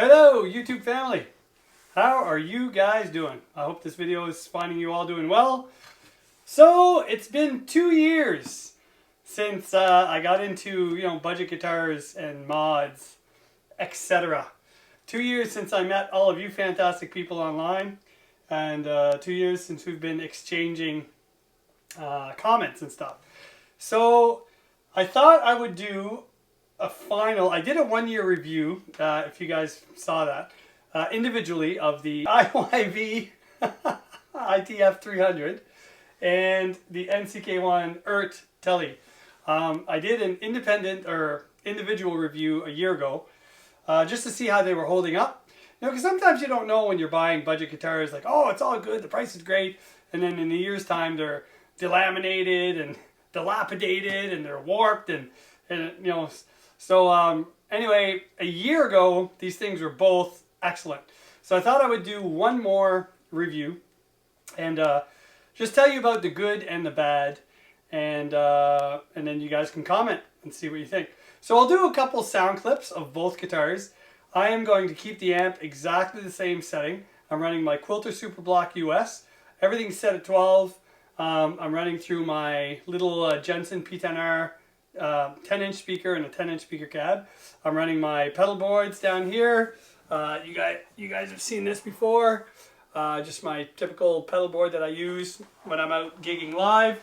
Hello YouTube family, how are you guys doing? I hope this video is finding you all doing well. So it's been 2 years since I got into budget guitars and mods, etc. 2 years since I met all of you fantastic people online, and 2 years since we've been exchanging comments and stuff. So I thought I would do I did a 1-year review, if you guys saw that, individually of the IYV ITF 300 and the NCK1 EART Tele. I did an independent or individual review a year ago, just to see how they were holding up. Because sometimes you don't know when you're buying budget guitars, like, oh, it's all good, the price is great, and then in a year's time they're delaminated and dilapidated and they're warped and So anyway, a year ago, these things were both excellent. So I thought I would do one more review and just tell you about the good and the bad, and then you guys can comment and see what you think. So I'll do a couple sound clips of both guitars. I am going to keep the amp exactly the same setting. I'm running my Quilter Super Block US. Everything's set at 12. I'm running through my little Jensen P10R 10-inch speaker and a 10-inch speaker cab. I'm running my pedal boards down here. You guys have seen this before. Just my typical pedal board that I use when I'm out gigging live.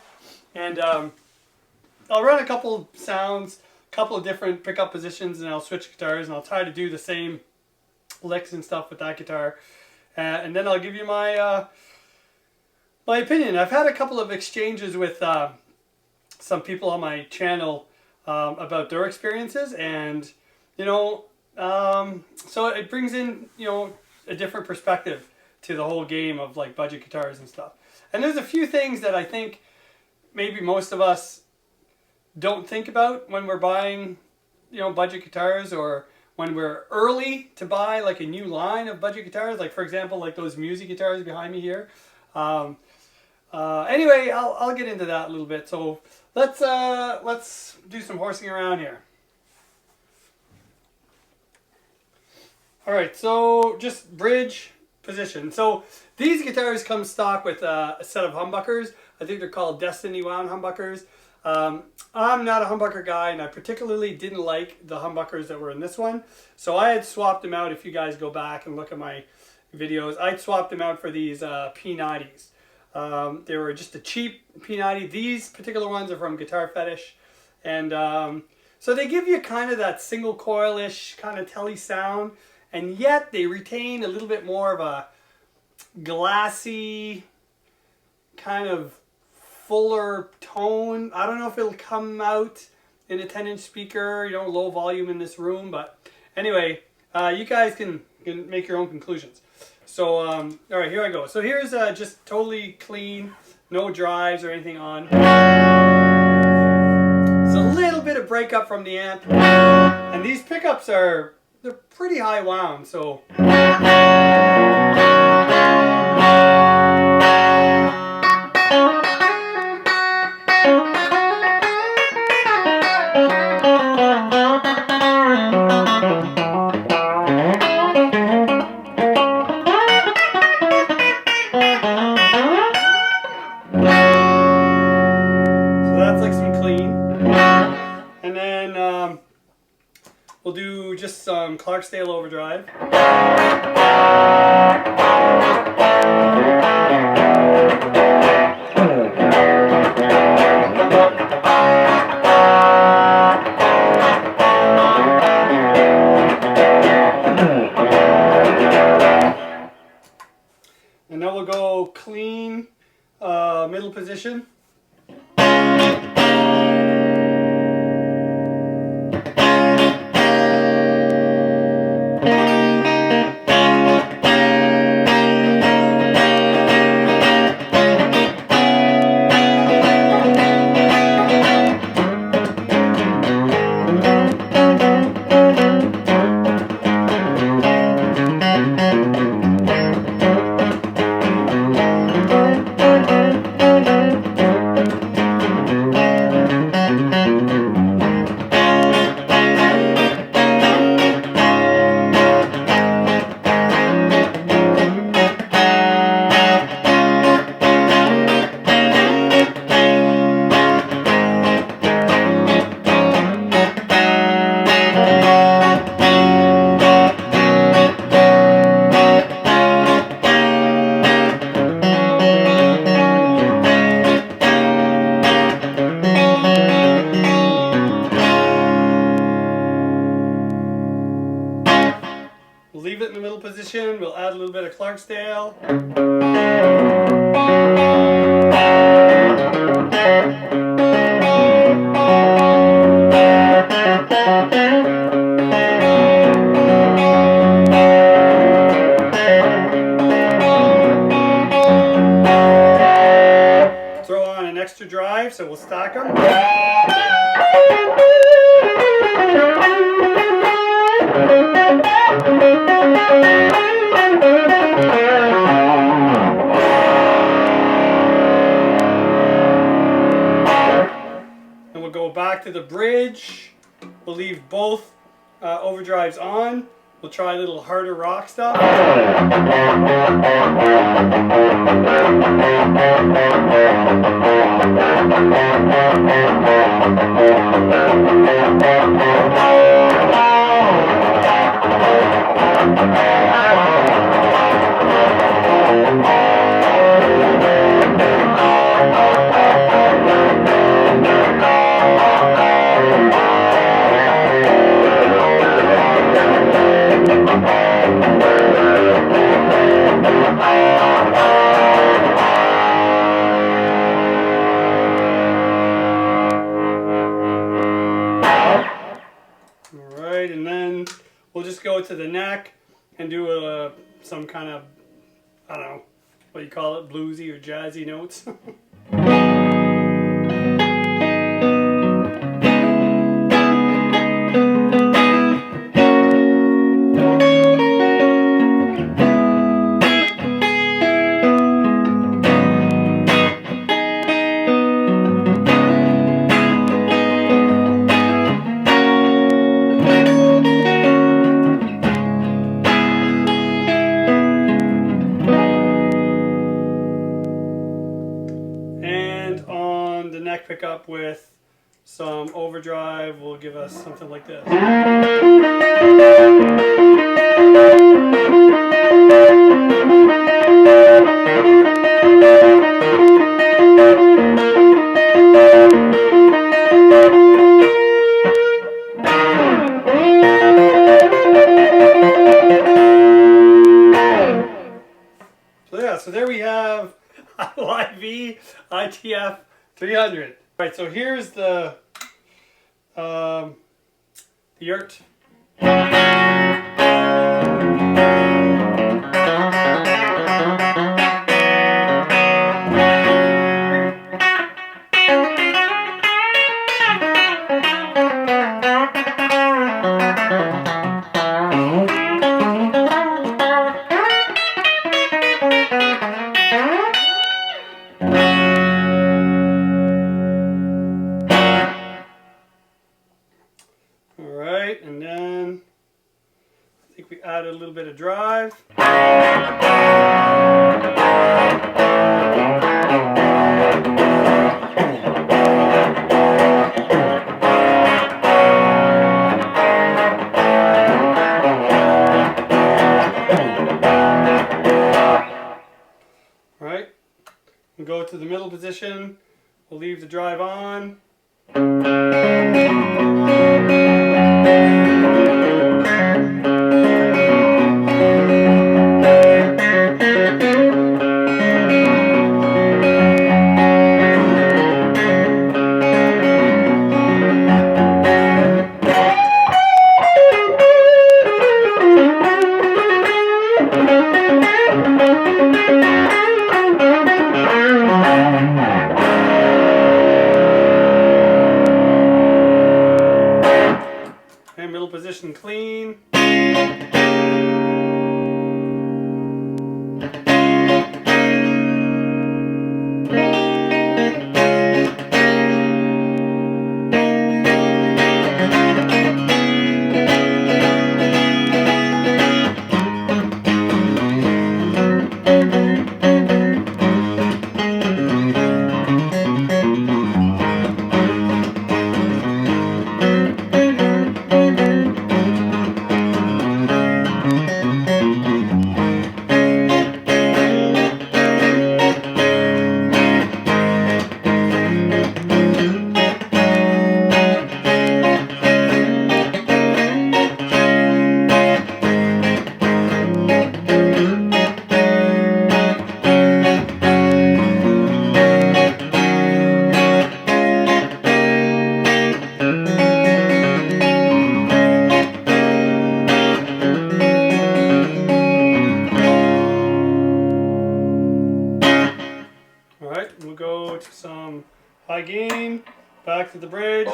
And I'll run a couple sounds, a couple of different pickup positions, and I'll switch guitars, and I'll try to do the same licks and stuff with that guitar. And then I'll give you my my opinion. I've had a couple of exchanges with some people on my channel about their experiences, and so it brings in a different perspective to the whole game of like budget guitars and stuff. And there's a few things that I think maybe most of us don't think about when we're buying budget guitars, or when we're early to buy like a new line of budget guitars, like for example like those music guitars behind me here. Anyway, I'll get into that a little bit. So let's do some horsing around here. All right, so just bridge position. So these guitars come stock with a set of humbuckers. I think they're called Destiny wound humbuckers. I'm not a humbucker guy, and I particularly didn't like the humbuckers that were in this one. So I had swapped them out. If you guys go back and look at my videos, I'd swapped them out for these P90s. They were just a cheap P90. These particular ones are from Guitar Fetish, and so they give you kind of that single coil-ish kind of telly sound, and yet they retain a little bit more of a glassy, kind of fuller tone. I don't know if it'll come out in a 10-inch speaker, low volume in this room, but anyway, you guys can make your own conclusions. So, all right, here I go. So here's just totally clean, no drives or anything on. It's a little bit of breakup from the amp, and these pickups they're pretty high wound, so. We'll do just some Clarksdale overdrive. And then we'll go clean middle position. We'll leave it in the middle position. We'll add a little bit of Clarksdale. Throw on an extra drive, so we'll stack them. And we'll go back to the bridge. We'll leave both overdrives on. We'll try a little harder rock stuff. Alright, and then we'll just go to the neck and do some kind of, I don't know, what do you call it, bluesy or jazzy notes. Neck pickup with some overdrive will give us something like this. So yeah, so there we have IYV ITF 300. Right, so here's the EART. Alright, and then I think we added a little bit of drive. Alright, we'll go to the middle position. We'll leave the drive on. high gain, back to the bridge.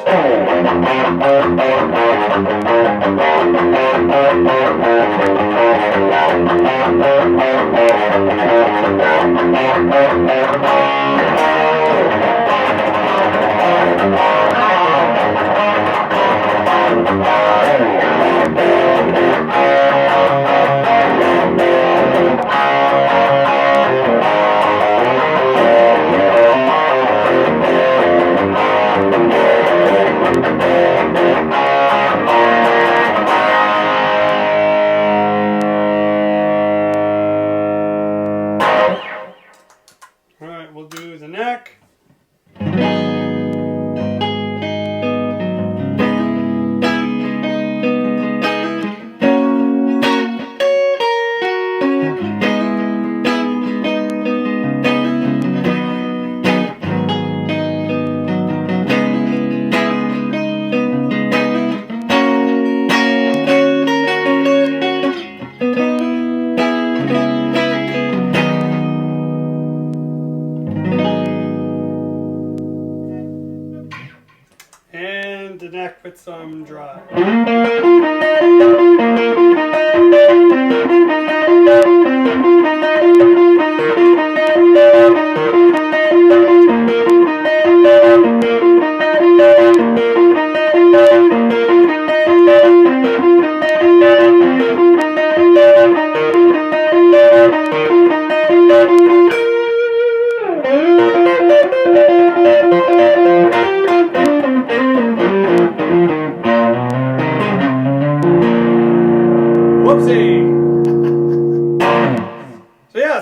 Alright, we'll do the neck. And the neck with some dry.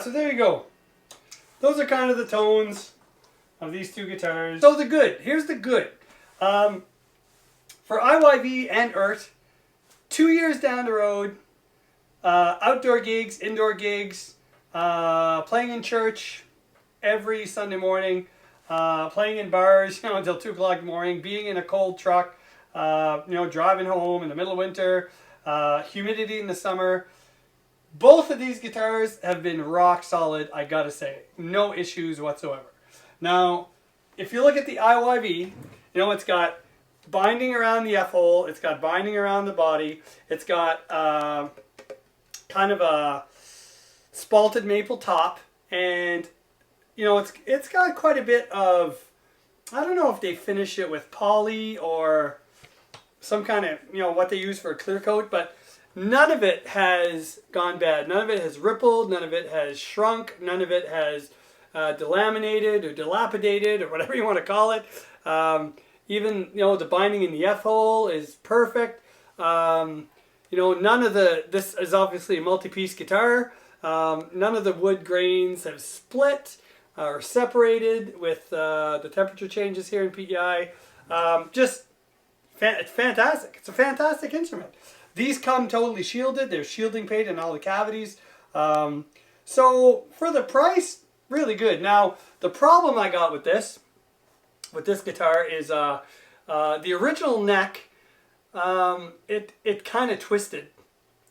So there you go. Those are kind of the tones of these two guitars. So the good. Here's the good. For IYV and EART, 2 years down the road, outdoor gigs, indoor gigs, playing in church every Sunday morning, playing in bars, until 2 o'clock in the morning, being in a cold truck, driving home in the middle of winter, humidity in the summer. Both of these guitars have been rock solid, I gotta say. No issues whatsoever. Now, if you look at the IYV, it's got binding around the F-hole, it's got binding around the body, it's got kind of a spalted maple top, and it's got quite a bit of, I don't know if they finish it with poly or some kind of, what they use for a clear coat, but none of it has gone bad. None of it has rippled. None of it has shrunk. None of it has delaminated or dilapidated or whatever you want to call it. Even, the binding in the F-hole is perfect. None of this is obviously a multi-piece guitar. None of the wood grains have split or separated with the temperature changes here in PEI. It's fantastic. It's a fantastic instrument. These come totally shielded. There's shielding paint in all the cavities. So for the price, really good. Now, the problem I got with this guitar is the original neck, it kind of twisted.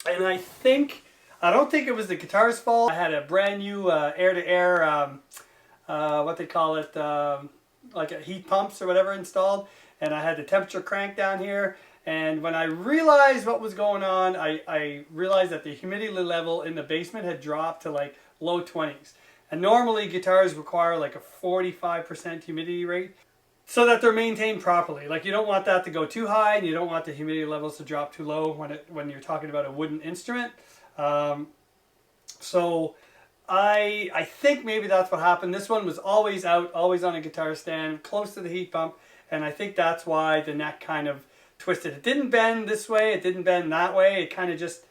And I don't think it was the guitar's fault. I had a brand new air-to-air, what they call it, like a heat pumps or whatever installed. And I had the temperature crank down here. And when I realized what was going on, I realized that the humidity level in the basement had dropped to like low 20s. And normally guitars require like a 45% humidity rate so that they're maintained properly. Like, you don't want that to go too high, and you don't want the humidity levels to drop too low when you're talking about a wooden instrument. So I think maybe that's what happened. This one was always out, always on a guitar stand, close to the heat pump, and I think that's why the neck kind of twisted. It didn't bend this way, it didn't bend that way, it kind of just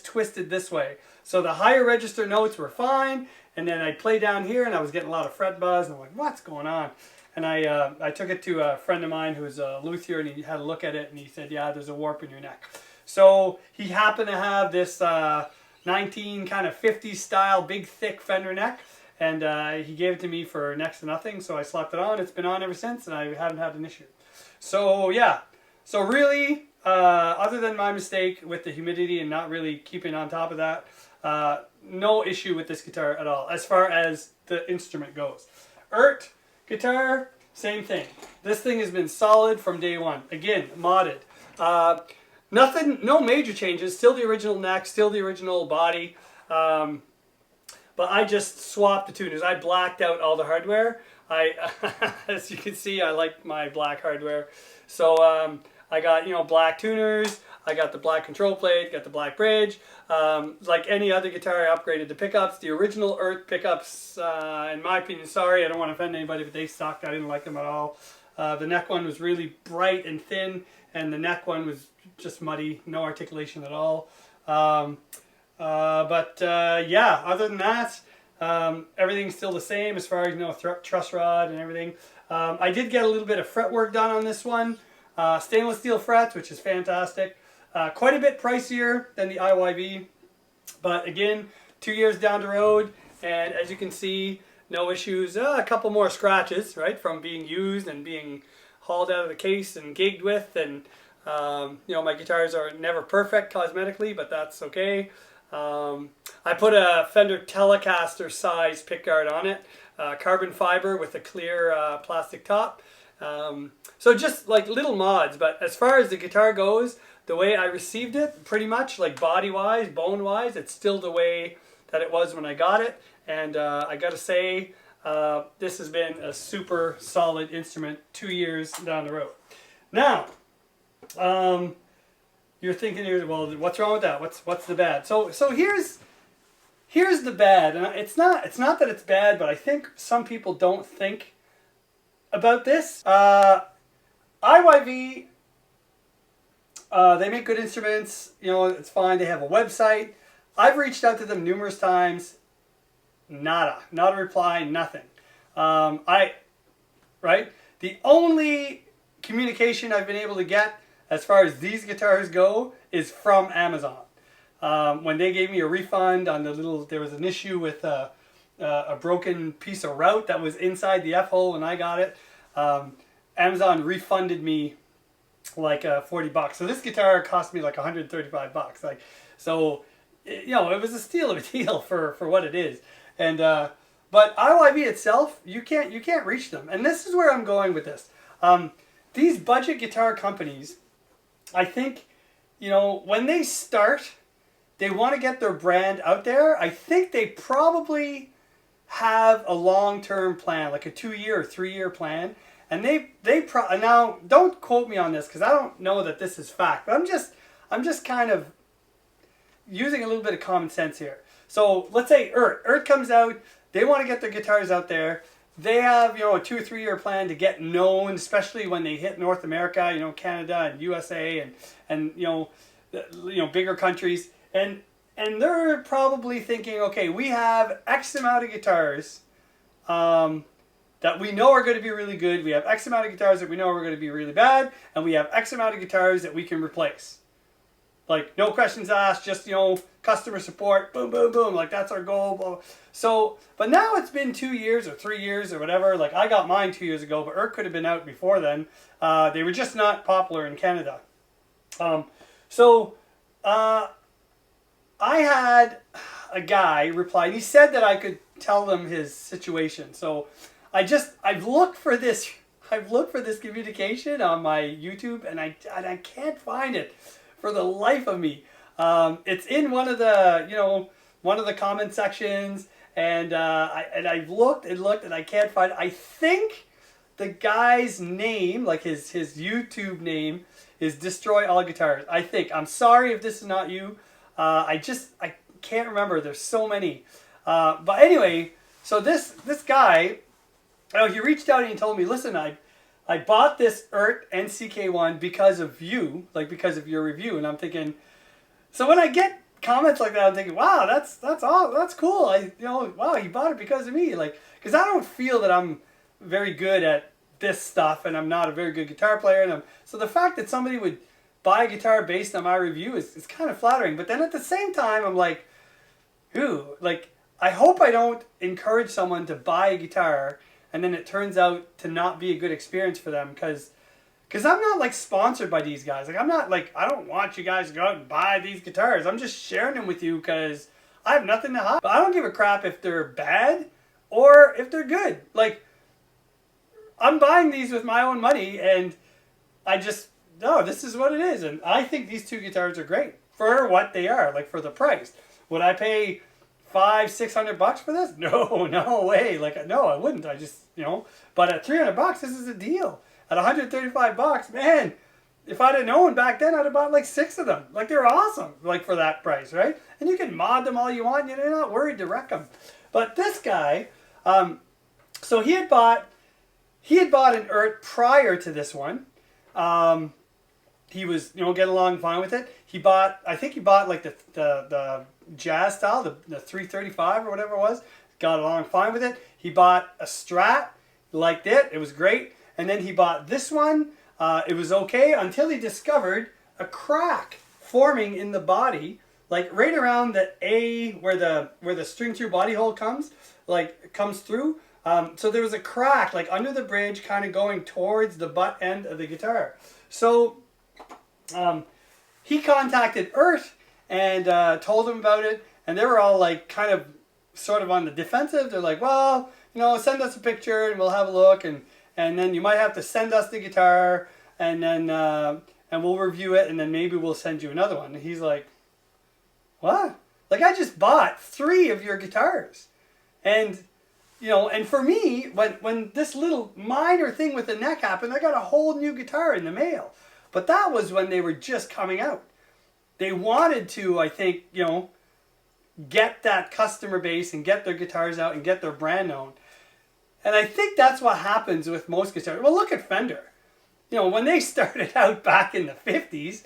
twisted this way. So the higher register notes were fine, and then I'd play down here and I was getting a lot of fret buzz, and I'm like, what's going on? And I took it to a friend of mine who's a luthier, and he had a look at it, and he said, yeah, there's a warp in your neck. So he happened to have this 19 kind of 50s style big thick Fender neck, and he gave it to me for next to nothing, so I slapped it on. It's been on ever since, and I haven't had an issue. So yeah, so really, other than my mistake with the humidity and not really keeping on top of that, no issue with this guitar at all as far as the instrument goes. EART guitar, same thing. This thing has been solid from day one. Again, modded. Nothing, no major changes. Still the original neck, still the original body. But I just swapped the tuners. I blacked out all the hardware. As you can see, I like my black hardware. So I got, you know, black tuners. I got the black control plate, got the black bridge. Like any other guitar, I upgraded the pickups. The original EART pickups, in my opinion, sorry, I don't want to offend anybody, but they sucked. I didn't like them at all. The neck one was really bright and thin, and the neck one was just muddy, no articulation at all. Yeah, other than that, everything's still the same as far as, you know, truss rod and everything. I did get a little bit of fretwork done on this one. Stainless steel frets, which is fantastic. Quite a bit pricier than the IYV, but again, 2 years down the road, and as you can see, no issues. A couple more scratches, right, from being used and being hauled out of the case and gigged with, and you know, my guitars are never perfect cosmetically, but that's okay. I put a Fender Telecaster size pickguard on it, carbon fiber with a clear plastic top. So just like little mods, but as far as the guitar goes, the way I received it, pretty much like body-wise, bone-wise, it's still the way that it was when I got it. And I gotta say, this has been a super solid instrument 2 years down the road. Now, you're thinking, well, what's wrong with that? What's the bad? So here's the bad, and it's not that it's bad, but I think some people don't think about this. IYV, they make good instruments, you know, it's fine. They have a website. I've reached out to them numerous times. Nada. Not a reply, nothing. Right? The only communication I've been able to get as far as these guitars go is from Amazon. When they gave me a refund on the little, there was an issue with a broken piece of route that was inside the F-hole when I got it. Amazon refunded me like 40 bucks. So this guitar cost me like 135 bucks. Like, so, you know, it was a steal of a deal for what it is. And but IYV itself, you can't reach them. And this is where I'm going with this. These budget guitar companies, I think, you know, when they start, they want to get their brand out there. I think they probably have a long-term plan, like a 2-year or 3-year plan. And now don't quote me on this because I don't know that this is fact, but I'm just kind of using a little bit of common sense here. So let's say EART comes out, they want to get their guitars out there. They have, you know, a 2 or 3 year plan to get known, especially when they hit North America, you know, Canada and USA and you know bigger countries. And they're probably thinking, okay, we have X amount of guitars that we know are going to be really good. We have X amount of guitars that we know are going to be really bad, and we have X amount of guitars that we can replace. Like, no questions asked, just, you know, customer support, boom, boom, boom, like, that's our goal, blah, blah. So, but now it's been 2 years or 3 years or whatever. Like, I got mine 2 years ago, but EART could have been out before then. They were just not popular in Canada. I had a guy reply, and he said that I could tell them his situation. So I've looked for this communication on my YouTube, and I can't find it for the life of me. It's in one of the comment sections, and I've looked and looked, and I can't find it. I think the guy's name, like his YouTube name, is Destroy All Guitars. I think. I'm sorry if this is not you. I can't remember. There's so many. But anyway, so this guy, he reached out and he told me, listen, I bought this EART NCK1 because of you, like because of your review. And I'm thinking, so when I get comments like that, I'm thinking, wow, that's cool. Wow, he bought it because of me. Like, because I don't feel that I'm very good at this stuff, and I'm not a very good guitar player. So the fact that somebody would buy a guitar based on my review is kind of flattering. But then at the same time, I'm like, I hope I don't encourage someone to buy a guitar and then it turns out to not be a good experience for them, because I'm not like sponsored by these guys. Like, I'm not like, I don't want you guys to go out and buy these guitars. I'm just sharing them with you because I have nothing to hide. But I don't give a crap if they're bad or if they're good. Like, I'm buying these with my own money, and I just, no, this is what it is. And I think these two guitars are great for what they are, like for the price. Would I pay $500-600 for this? No, no way. Like, no, I wouldn't. I just, but at $300, this is a deal. At $135, man, if I'd have known back then, I'd have bought like 6 of them. Like, they're awesome, like for that price, right? And you can mod them all you want. You're not worried to wreck them. But this guy, so he had bought an EART prior to this one. He was, getting along fine with it. I think he bought like the jazz style, the 335 or whatever it was. Got along fine with it. He bought a Strat, liked it. It was great. And then he bought this one. It was okay until he discovered a crack forming in the body, like right around the A where the string through body hole comes through. So there was a crack like under the bridge, kind of going towards the butt end of the guitar. So he contacted EART and told them about it, and they were all like kind of sort of on the defensive. They're like, well, send us a picture and we'll have a look, and then you might have to send us the guitar, and then and we'll review it, and then maybe we'll send you another one. And he's like, what? Like, I just bought 3 of your guitars. And and for me, when this little minor thing with the neck happened, I got a whole new guitar in the mail. But that was when they were just coming out. They wanted to, I think, get that customer base and get their guitars out and get their brand known. And I think that's what happens with most guitars. Well, look at Fender. When they started out back in the 50s,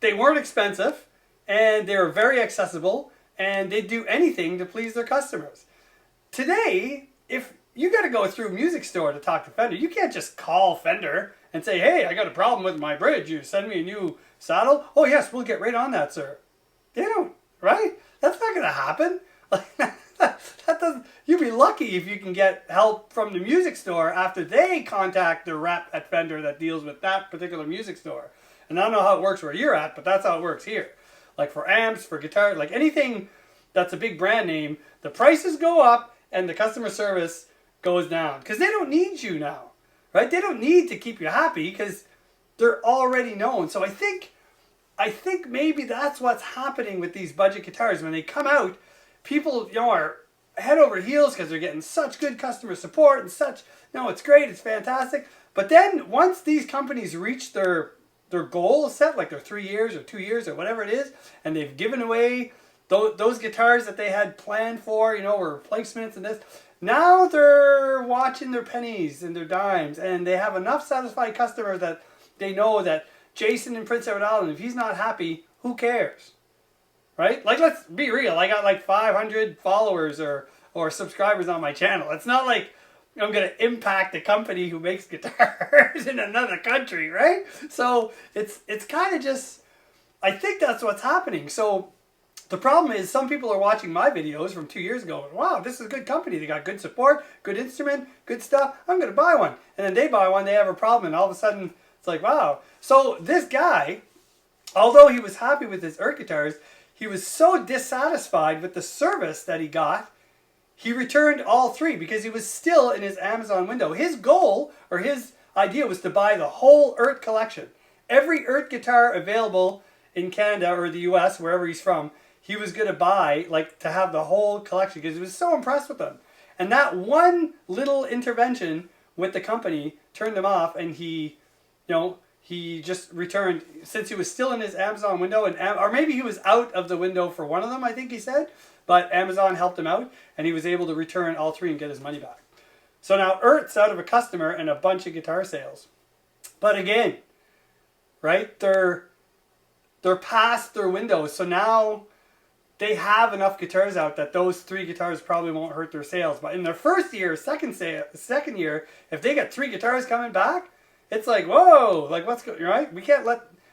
they weren't expensive, and they were very accessible, and they'd do anything to please their customers. Today, if you got to go through a music store to talk to Fender, you can't just call Fender and say, hey, I got a problem with my bridge. You send me a new saddle? Oh, yes, we'll get right on that, sir. They don't, right? That's not going to happen. Like, that doesn't. You'd be lucky if you can get help from the music store after they contact the rep at Fender that deals with that particular music store. And I don't know how it works where you're at, but that's how it works here. Like for amps, for guitar, like anything that's a big brand name, the prices go up and the customer service goes down because they don't need you now, right? They don't need to keep you happy because they're already known. So I think maybe that's what's happening with these budget guitars. When they come out, people, are head over heels because they're getting such good customer support and such, it's great, it's fantastic. But then once these companies reach their goal set, like their 3 years or 2 years or whatever it is, and they've given away those guitars that they had planned for, were replacements and this, now they're watching their pennies and their dimes, and they have enough satisfied customers that they know that Jason in Prince Edward Island, if he's not happy, who cares? Right? Like, let's be real. I got like 500 followers or subscribers on my channel. It's not like I'm going to impact a company who makes guitars in another country, right? So it's kind of just, I think that's what's happening. So the problem is some people are watching my videos from 2 years ago. Wow, this is a good company. They got good support, good instrument, good stuff. I'm going to buy one. And then they buy one, they have a problem, and all of a sudden it's like, wow. So this guy, although he was happy with his EART guitars, he was so dissatisfied with the service that he got, he returned all 3 because he was still in his Amazon window. His goal, or his idea, was to buy the whole EART collection. Every EART guitar available in Canada or the US, wherever he's from, he was going to buy, like, to have the whole collection because he was so impressed with them. And that one little intervention with the company turned him off, and he just returned, since he was still in his Amazon window, or maybe he was out of the window for one of them, I think he said, but Amazon helped him out, and he was able to return all 3 and get his money back. So now EART's out of a customer and a bunch of guitar sales. But again, right, they're past their window, so now they have enough guitars out that those 3 guitars probably won't hurt their sales. But in their first year, second year, if they get 3 guitars coming back, it's like, whoa, like what's going, right? We can't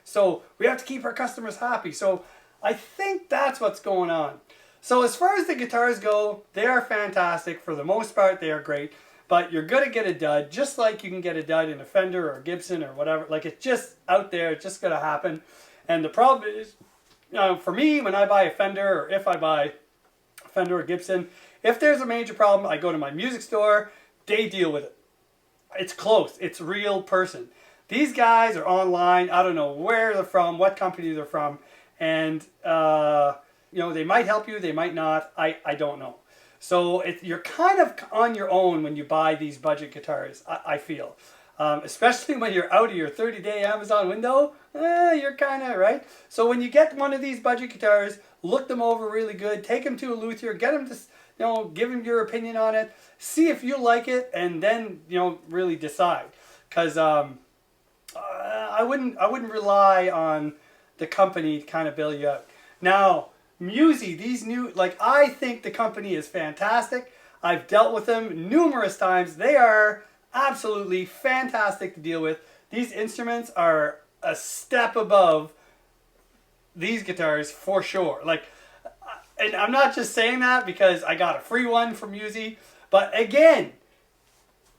so we have to keep our customers happy. So I think that's what's going on. So as far as the guitars go, they are fantastic. For the most part, they are great. But you're going to get a dud, just like you can get a dud in a Fender or a Gibson or whatever. Like, it's just out there. It's just going to happen. And the problem is, for me, when I buy a Fender, or if I buy a Fender or Gibson, if there's a major problem, I go to my music store. they deal with it. It's close. It's real person. These guys are online. I don't know where they're from, what company they're from, and you know, they might help you, they might not. I don't know. So you're kind of on your own when you buy these budget guitars, I feel. Especially when you're out of your 30-day Amazon window, you're kind of, right? So when you get one of these budget guitars, look them over really good, take them to a luthier, get them to, you know, give them your opinion on it, see if you like it, and then, you know, really decide. Because I wouldn't rely on the company to kind of bail you out. Now, Musi, these new, like, I think the company is fantastic. I've dealt with them numerous times. They are absolutely fantastic to deal with. These instruments are a step above these guitars for sure. Like, and I'm not just saying that because I got a free one from Musi, but again,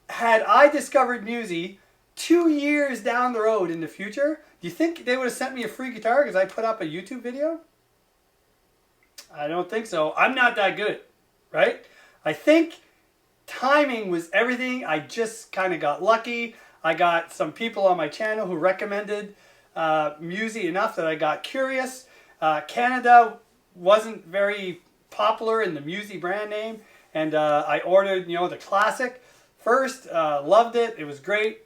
had I discovered Musi 2 years down the road in the future, do you think they would have sent me a free guitar because I put up a YouTube video? I don't think so. I'm not that good, right? I think timing was everything. I just kind of got lucky. I got some people on my channel who recommended Musi enough that I got curious. Canada wasn't very popular in the Musi brand name, and I ordered, you know, the classic first. Loved it. It was great.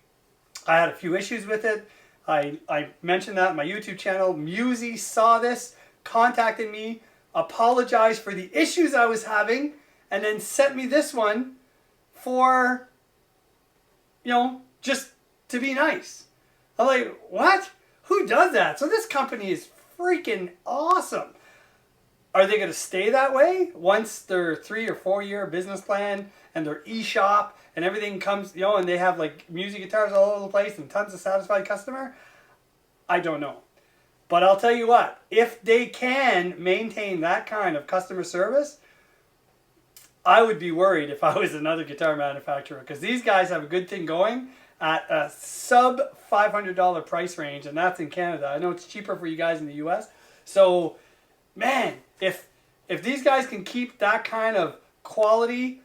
I had a few issues with it. I mentioned that on my YouTube channel. Musi saw this, contacted me, apologized for the issues I was having, and then sent me this one for, you know, just to be nice. I'm like, what? Who does that? So this company is freaking awesome. Are they going to stay that way once their 3 or 4 year business plan and their e-shop and everything comes, you know, and they have like Musi guitars all over the place and tons of satisfied customer? I don't know. But I'll tell you what, if they can maintain that kind of customer service, I would be worried if I was another guitar manufacturer, because these guys have a good thing going at a sub $500 price range, and that's in Canada. I know it's cheaper for you guys in the US. So, man, if these guys can keep that kind of quality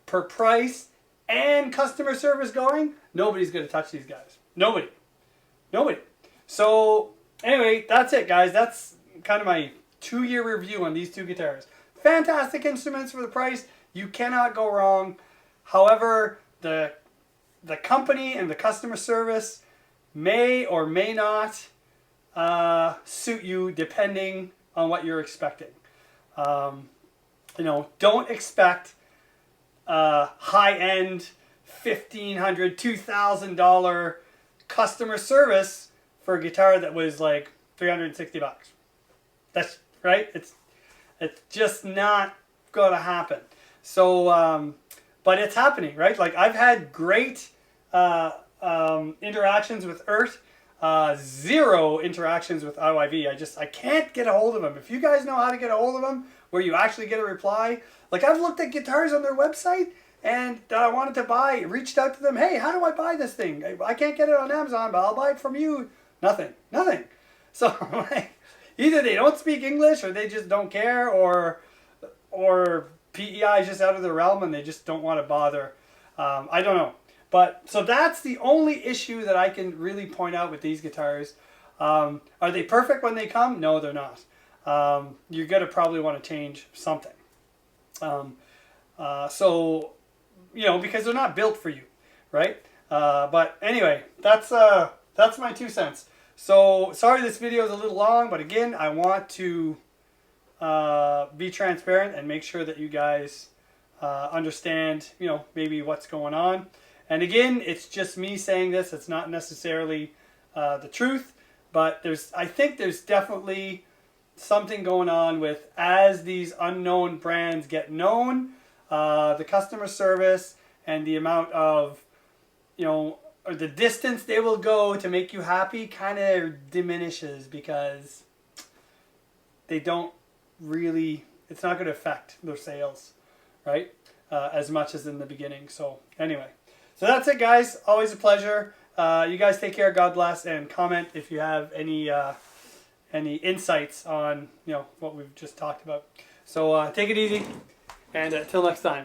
per price and customer service going, nobody's going to touch these guys. Nobody. Nobody. So, anyway, that's it, guys. That's kind of my 2-year review on these two guitars. Fantastic instruments for the price. You cannot go wrong. However, the company and the customer service may or may not suit you depending on what you're expecting. You know, don't expect high-end $1,500, $2,000 customer service for a guitar that was like $360. That's right. It's just not gonna happen. So, but it's happening, right? Like, I've had great interactions with EART, 0 interactions with IYV. I can't get a hold of them. If you guys know how to get a hold of them, where you actually get a reply, like, I've looked at guitars on their website and that I wanted to buy, reached out to them, hey, how do I buy this thing? I can't get it on Amazon, but I'll buy it from you. Nothing. So, like, either they don't speak English, or they just don't care, or PEI is just out of their realm and they just don't want to bother. I don't know. But, so that's the only issue that I can really point out with these guitars. Are they perfect when they come? No, they're not. You're going to probably want to change something. So, you know, because they're not built for you, right? But anyway, that's my 2 cents. So, sorry this video is a little long, but again, I want to be transparent and make sure that you guys understand, you know, maybe what's going on. And again, it's just me saying this. It's not necessarily the truth, but I think there's definitely something going on with, as these unknown brands get known, the customer service and the amount of, you know, or the distance they will go to make you happy kind of diminishes, because they don't really, it's not going to affect their sales, right? As much as in the beginning. So anyway, so that's it, guys. Always a pleasure. You guys take care. God bless, and comment if you have any insights on, you know, what we've just talked about. So take it easy, and until next time.